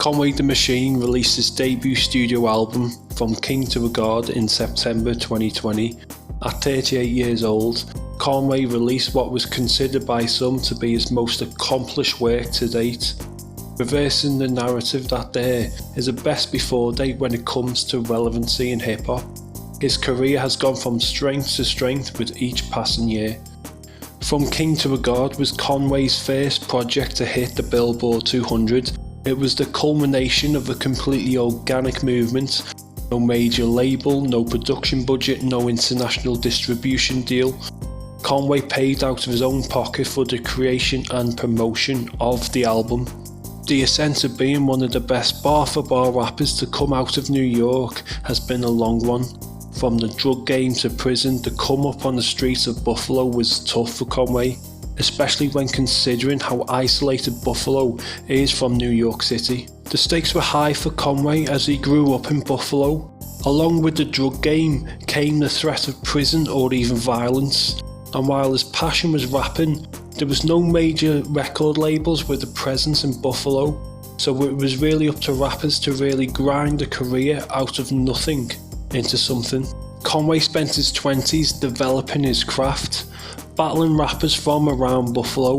Conway the Machine released his debut studio album, From King to a God, in September 2020. At 38 years old, Conway released what was considered by some to be his most accomplished work to date, reversing the narrative that there is a best before date when it comes to relevancy in hip-hop. His career has gone from strength to strength with each passing year. From King to a God was Conway's first project to hit the Billboard 200. It was the culmination of a completely organic movement. No major label, no production budget, no international distribution deal. Conway paid out of his own pocket for the creation and promotion of the album. The ascent of being one of the best bar-for-bar rappers to come out of New York has been a long one. From the drug game to prison, the come up on the streets of Buffalo was tough for Conway, especially when considering how isolated Buffalo is from New York City. The stakes were high for Conway as he grew up in Buffalo. Along with the drug game came the threat of prison or even violence, and while his passion was rapping, there was no major record labels with a presence in Buffalo, so it was really up to rappers to really grind a career out of nothing into something. Conway spent his 20s developing his craft, battling rappers from around Buffalo,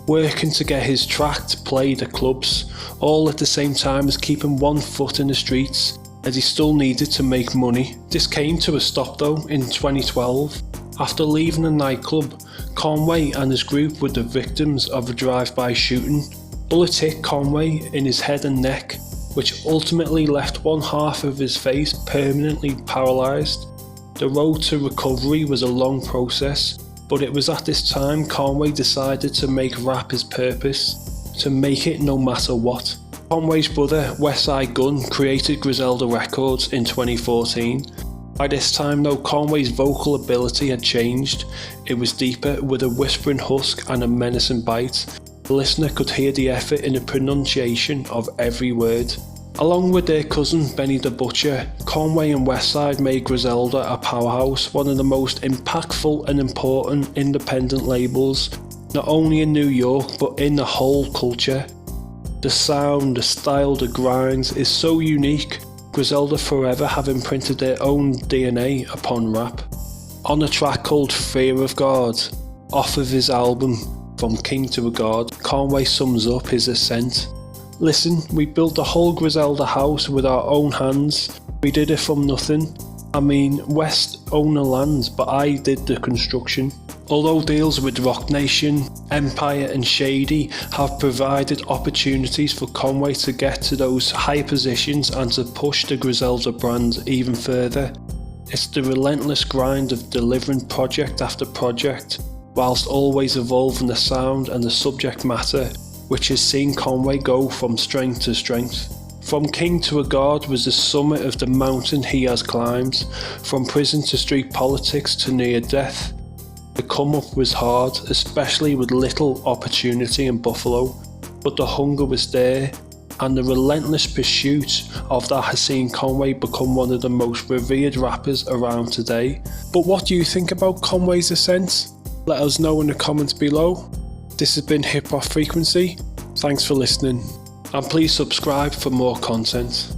working to get his track to play the clubs, all at the same time as keeping one foot in the streets, as he still needed to make money. This came to a stop though in 2012. After leaving a nightclub, Conway and his group were the victims of a drive-by shooting. Bullets hit Conway in his head and neck, which ultimately left one half of his face permanently paralysed. The road to recovery was a long process, but it was at this time Conway decided to make rap his purpose, to make it no matter what. Conway's brother, Westside Gunn, created Griselda Records in 2014. By this time though, Conway's vocal ability had changed. It was deeper, with a whispering husk and a menacing bite. The listener could hear the effort in the pronunciation of every word. Along with their cousin Benny the Butcher, Conway and Westside made Griselda a powerhouse, one of the most impactful and important independent labels, not only in New York but in the whole culture. The sound, the style, the grinds is so unique, Griselda forever have imprinted their own DNA upon rap. On a track called Fear of God, off of his album From King to a God, Conway sums up his ascent. Listen, we built the whole Griselda house with our own hands. We did it from nothing. I mean, West owned the land, but I did the construction. Although deals with Rock Nation, Empire and Shady have provided opportunities for Conway to get to those high positions and to push the Griselda brand even further. It's the relentless grind of delivering project after project, whilst always evolving the sound and the subject matter, which has seen Conway go from strength to strength. From King to a God was the summit of the mountain he has climbed, from prison to street politics to near death. The come up was hard, especially with little opportunity in Buffalo, but the hunger was there, and the relentless pursuit of that has seen Conway become one of the most revered rappers around today. But what do you think about Conway's ascent? Let us know in the comments below. This has been Hip Hop Frequency. Thanks for listening, and please subscribe for more content.